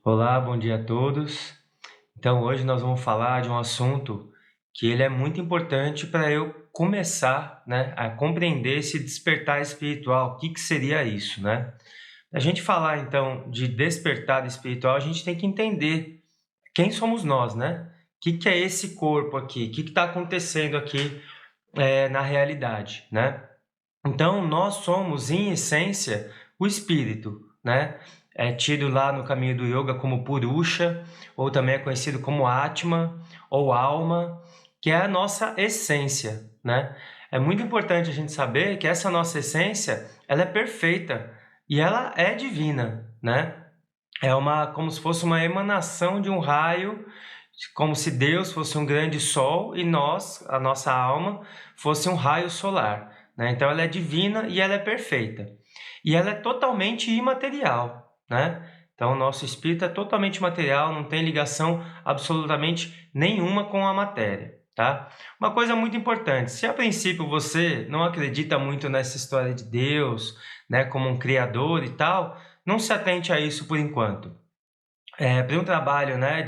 Olá, bom dia a todos. Então, hoje nós vamos falar de um assunto que ele é muito importante para eu começar, né, a compreender esse despertar espiritual. O que que seria isso, né? A gente falar então de despertar espiritual, a gente tem que entender quem somos nós, né? O que que é esse corpo aqui? O que está acontecendo aqui na realidade, né? Então, nós somos, em essência, o espírito, né? É tido lá no caminho do yoga como Purusha, ou também é conhecido como Atma, ou alma, que é a nossa essência, né? É muito importante a gente saber que essa nossa essência, ela é perfeita e ela é divina, né? É como se fosse uma emanação de um raio, como se Deus fosse um grande sol e nós, a nossa alma, fosse um raio solar, né? Então ela é divina e ela é perfeita. E ela é totalmente imaterial, né? Então o nosso espírito é totalmente material, não tem ligação absolutamente nenhuma com a matéria, tá? Uma coisa muito importante, se a princípio você não acredita muito nessa história de Deus, né, como um criador e tal, não se atente a isso por enquanto. Para um trabalho, né,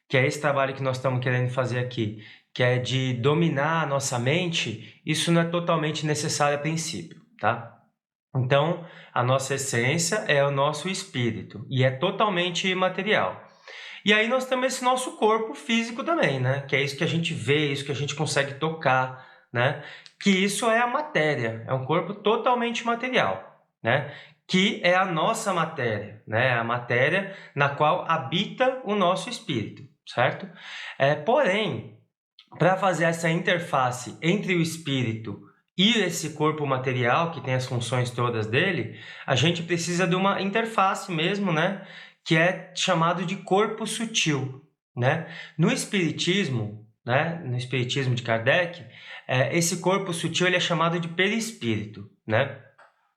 que é esse trabalho que nós estamos querendo fazer aqui, que é de dominar a nossa mente, isso não é totalmente necessário a princípio, tá? Então, a nossa essência é o nosso espírito e é totalmente imaterial. E aí nós temos esse nosso corpo físico também, né? Que é isso que a gente vê, isso que a gente consegue tocar, né? Que isso é a matéria, é um corpo totalmente material, né? Que é a nossa matéria, né? A matéria na qual habita o nosso espírito, certo? Porém, para fazer essa interface entre o espírito e esse corpo material, que tem as funções todas dele, a gente precisa de uma interface mesmo, né? Que é chamado de corpo sutil, né? No espiritismo, né? No espiritismo de Kardec, esse corpo sutil ele é chamado de perispírito, né?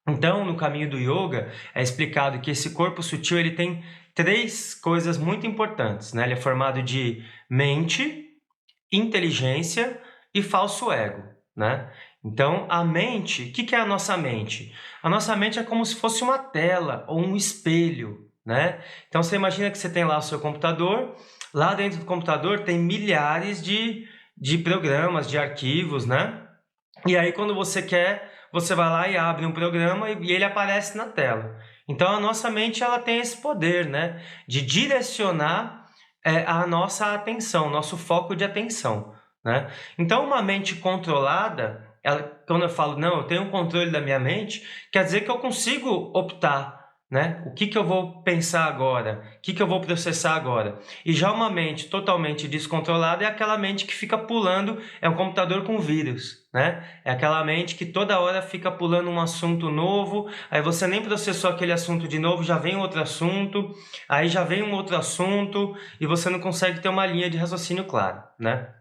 Então, no caminho do yoga, é explicado que esse corpo sutil ele tem três coisas muito importantes, né? Ele é formado de mente, inteligência e falso ego, né? Então, a mente, o que que é a nossa mente? A nossa mente é como se fosse uma tela ou um espelho, né? Então, você imagina que você tem lá o seu computador, lá dentro do computador tem milhares de programas, de arquivos, né? E aí, quando você quer, você vai lá e abre um programa e ele aparece na tela. Então, a nossa mente ela tem esse poder, né? De direcionar a nossa atenção, nosso foco de atenção, né? Então, uma mente controlada, quando eu falo, não, eu tenho um controle da minha mente, quer dizer que eu consigo optar, né? O que que eu vou pensar agora? O que que eu vou processar agora? E já uma mente totalmente descontrolada é aquela mente que fica pulando, é um computador com vírus, né? É aquela mente que toda hora fica pulando um assunto novo, aí você nem processou aquele assunto de novo, já vem outro assunto, aí já vem um outro assunto e você não consegue ter uma linha de raciocínio clara, né?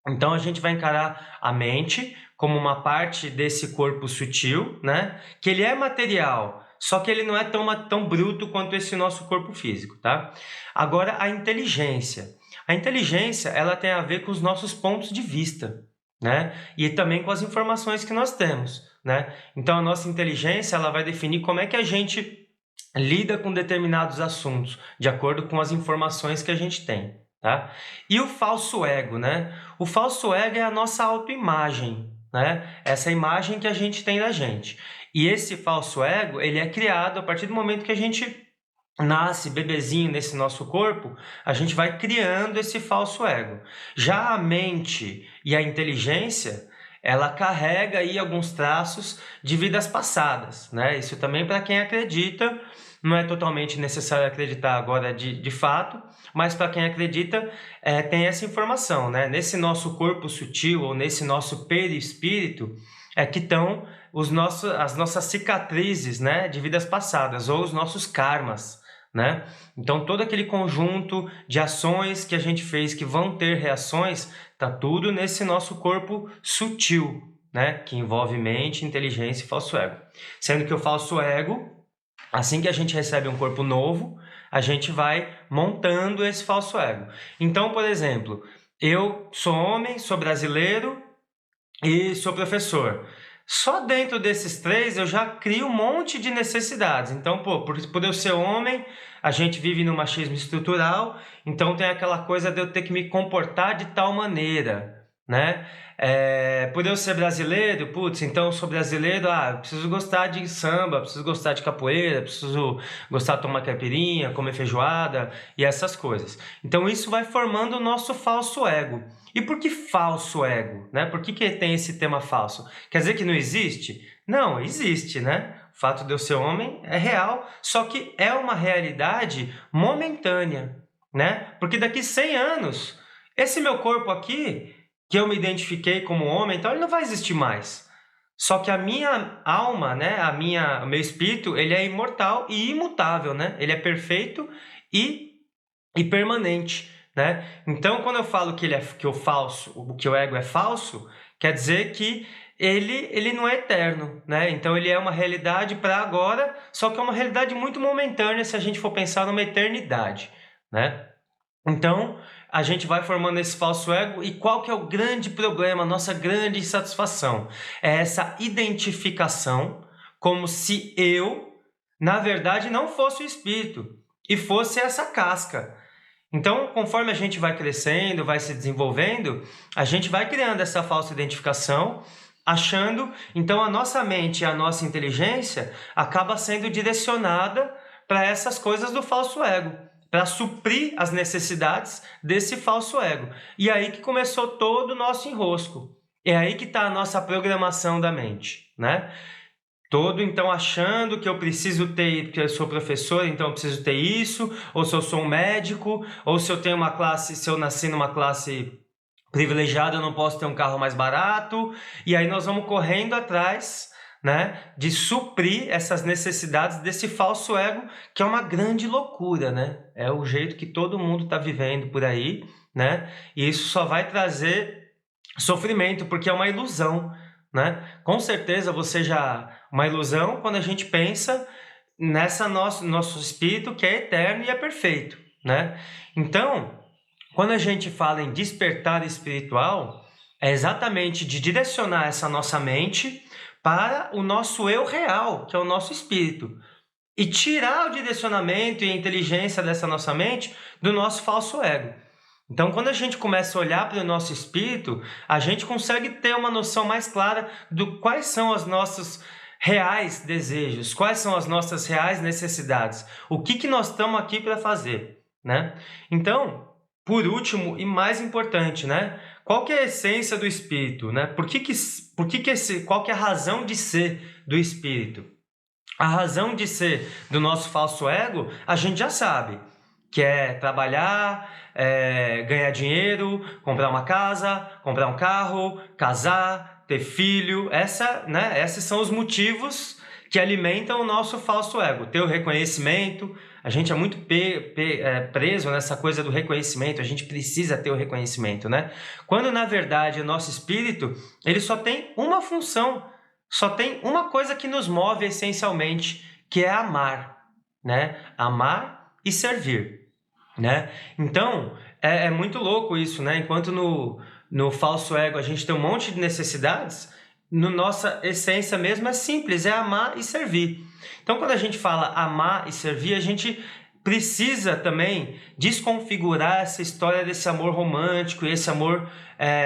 Então a gente vai encarar a mente como uma parte desse corpo sutil, né? Que ele é material, só que ele não é tão bruto quanto esse nosso corpo físico, tá? Agora a inteligência. A inteligência, ela tem a ver com os nossos pontos de vista, né? E também com as informações que nós temos, né? Então a nossa inteligência, ela vai definir como é que a gente lida com determinados assuntos, de acordo com as informações que a gente tem, tá? E o falso ego, né? O falso ego é a nossa autoimagem, né? Essa imagem que a gente tem da gente. E esse falso ego, ele é criado a partir do momento que a gente nasce bebezinho nesse nosso corpo, a gente vai criando esse falso ego. Já a mente e a inteligência, ela carrega aí alguns traços de vidas passadas, né? Isso também para quem acredita, não é totalmente necessário acreditar agora de fato, mas para quem acredita, tem essa informação, né? Nesse nosso corpo sutil ou nesse nosso perispírito é que estão as nossas cicatrizes, né, de vidas passadas ou os nossos karmas, né? Então todo aquele conjunto de ações que a gente fez que vão ter reações, tá tudo nesse nosso corpo sutil, né? Que envolve mente, inteligência e falso ego. Sendo que o falso ego, assim que a gente recebe um corpo novo, a gente vai montando esse falso ego. Então, por exemplo, eu sou homem, sou brasileiro e sou professor. Só dentro desses três eu já crio um monte de necessidades. Então, por eu ser homem, a gente vive no machismo estrutural, então tem aquela coisa de eu ter que me comportar de tal maneira, né? Por eu ser brasileiro, então eu sou brasileiro, eu preciso gostar de samba, preciso gostar de capoeira, preciso gostar de tomar caipirinha, comer feijoada e essas coisas. Então isso vai formando o nosso falso ego. E por que falso ego, né? Por que tem esse tema falso? Quer dizer que não existe? Não, existe, né? O fato de eu ser homem é real, só que é uma realidade momentânea, né? Porque daqui 100 anos, esse meu corpo aqui, que eu me identifiquei como homem, então ele não vai existir mais. Só que a minha alma, né? O meu espírito, ele é imortal e imutável, né? Ele é perfeito e permanente, né? Então, quando eu falo que que o ego é falso, quer dizer que ele não é eterno, né? Então ele é uma realidade para agora, só que é uma realidade muito momentânea se a gente for pensar numa eternidade, né? Então, a gente vai formando esse falso ego, e qual que é o grande problema, a nossa grande insatisfação? É essa identificação como se eu, na verdade, não fosse o espírito e fosse essa casca. Então, conforme a gente vai crescendo, vai se desenvolvendo, a gente vai criando essa falsa identificação, achando, então a nossa mente e a nossa inteligência acaba sendo direcionada para essas coisas do falso ego, para suprir as necessidades desse falso ego. E aí que começou todo o nosso enrosco. É aí que está a nossa programação da mente, né? Todo então achando que eu preciso ter, que eu sou professor, então eu preciso ter isso, ou se eu sou um médico, ou se eu tenho uma classe, se eu nasci numa classe privilegiada, eu não posso ter um carro mais barato. E aí nós vamos correndo atrás, né, de suprir essas necessidades desse falso ego, que é uma grande loucura, né? É o jeito que todo mundo está vivendo por aí, né? E isso só vai trazer sofrimento, porque é uma ilusão, né? Com certeza uma ilusão quando a gente pensa nessa nosso espírito que é eterno e é perfeito, né? Então, quando a gente fala em despertar espiritual, é exatamente de direcionar essa nossa mente para o nosso eu real, que é o nosso espírito, e tirar o direcionamento e a inteligência dessa nossa mente do nosso falso ego. Então, quando a gente começa a olhar para o nosso espírito, a gente consegue ter uma noção mais clara do quais são os nossos reais desejos, quais são as nossas reais necessidades, o que nós estamos aqui para fazer, né? Então, por último e mais importante, né? Qual que é a essência do espírito, né? Qual que é a razão de ser do espírito? A razão de ser do nosso falso ego, a gente já sabe, que é trabalhar, ganhar dinheiro, comprar uma casa, comprar um carro, casar, ter filho. Esses são os motivos que alimentam o nosso falso ego. Ter o reconhecimento. A gente é muito preso nessa coisa do reconhecimento. A gente precisa ter o reconhecimento, né? Quando, na verdade, o nosso espírito, ele só tem uma função, só tem uma coisa que nos move essencialmente, que é amar, né? Amar e servir, né? Então, é muito louco isso, né? Enquanto no falso ego a gente tem um monte de necessidades, nossa essência mesmo é simples, é amar e servir. Então, quando a gente fala amar e servir, a gente precisa também desconfigurar essa história desse amor romântico e esse amor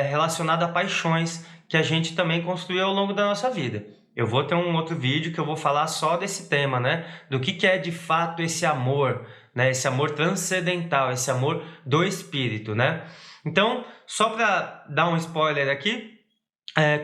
relacionado a paixões que a gente também construiu ao longo da nossa vida. Eu vou ter um outro vídeo que eu vou falar só desse tema, né? Do que é de fato esse amor, né? Esse amor transcendental, esse amor do espírito, né? Então, só para dar um spoiler aqui,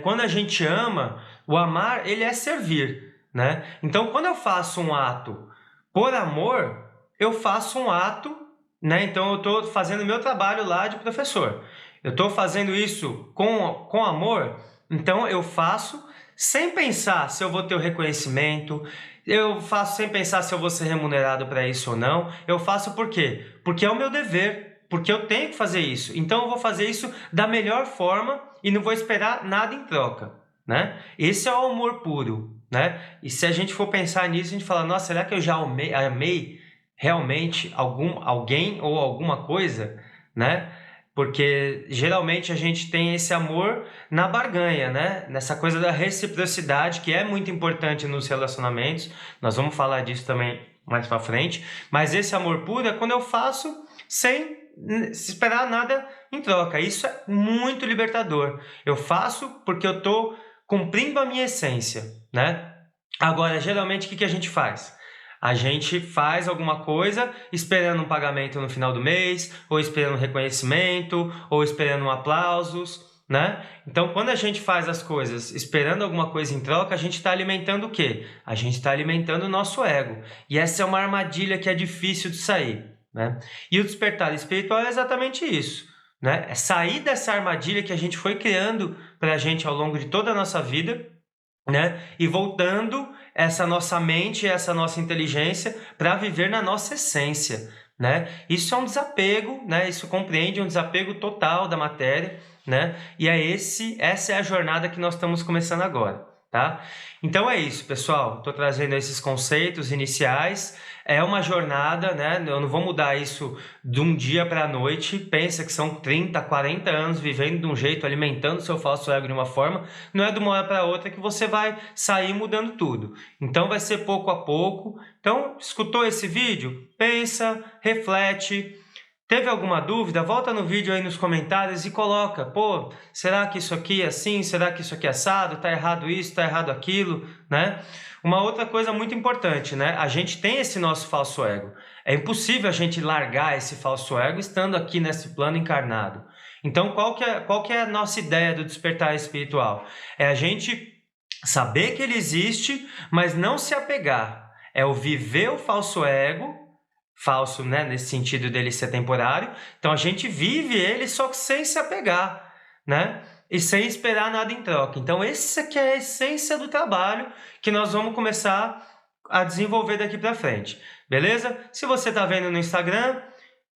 quando a gente ama, o amar, ele é servir, né? Então, quando eu faço um ato por amor, eu faço um ato, né? Então, eu estou fazendo o meu trabalho lá de professor. Eu estou fazendo isso com amor, então eu faço sem pensar se eu vou ter o reconhecimento, eu faço sem pensar se eu vou ser remunerado para isso ou não. Eu faço por quê? Porque é o meu dever, porque eu tenho que fazer isso. Então eu vou fazer isso da melhor forma e não vou esperar nada em troca, né? Esse é o amor puro, né? E se a gente for pensar nisso, a gente fala, nossa, será que eu já amei realmente alguém ou alguma coisa, né? Porque geralmente a gente tem esse amor na barganha, né? Nessa coisa da reciprocidade, que é muito importante nos relacionamentos. Nós vamos falar disso também mais pra frente. Mas esse amor puro é quando eu faço sem esperar nada em troca. Isso é muito libertador. Eu faço porque eu tô cumprindo a minha essência, né? Agora, geralmente, o que a gente faz? A gente faz alguma coisa esperando um pagamento no final do mês, ou esperando reconhecimento, ou esperando aplausos, né? Então, quando a gente faz as coisas esperando alguma coisa em troca, a gente está alimentando o quê? A gente está alimentando o nosso ego. E essa é uma armadilha que é difícil de sair, né? E o despertar espiritual é exatamente isso, né? É sair dessa armadilha que a gente foi criando para a gente ao longo de toda a nossa vida, né? E voltando essa nossa mente, essa nossa inteligência para viver na nossa essência, né? Isso é um desapego, né? Isso compreende um desapego total da matéria, né? E essa é a jornada que nós estamos começando agora, tá? Então é isso, pessoal. Estou trazendo esses conceitos iniciais. É uma jornada, né? Eu não vou mudar isso de um dia para a noite. Pensa que são 30, 40 anos vivendo de um jeito, alimentando seu falso ego de uma forma. Não é de uma hora para outra que você vai sair mudando tudo. Então vai ser pouco a pouco. Então, escutou esse vídeo? Pensa, reflete. Teve alguma dúvida? Volta no vídeo aí nos comentários e coloca, pô, será que isso aqui é assim? Será que isso aqui é assado? Tá errado isso? Tá errado aquilo? Né? Uma outra coisa muito importante, né? A gente tem esse nosso falso ego. É impossível a gente largar esse falso ego estando aqui nesse plano encarnado. Então, qual que é a nossa ideia do despertar espiritual? É a gente saber que ele existe, mas não se apegar. É o viver o falso ego, falso, né, nesse sentido dele ser temporário. Então a gente vive ele só que sem se apegar, né? E sem esperar nada em troca. Então essa que é a essência do trabalho que nós vamos começar a desenvolver daqui para frente. Beleza? Se você está vendo no Instagram,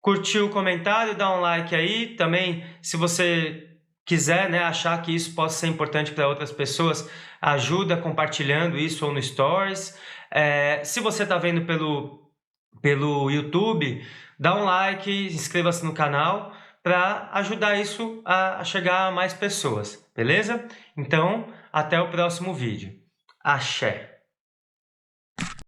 curtiu o comentário, dá um like aí. Também, se você quiser, né, achar que isso possa ser importante para outras pessoas, ajuda compartilhando isso ou no Stories. Se você está vendo pelo YouTube, dá um like, inscreva-se no canal para ajudar isso a chegar a mais pessoas, beleza? Então, até o próximo vídeo. Axé!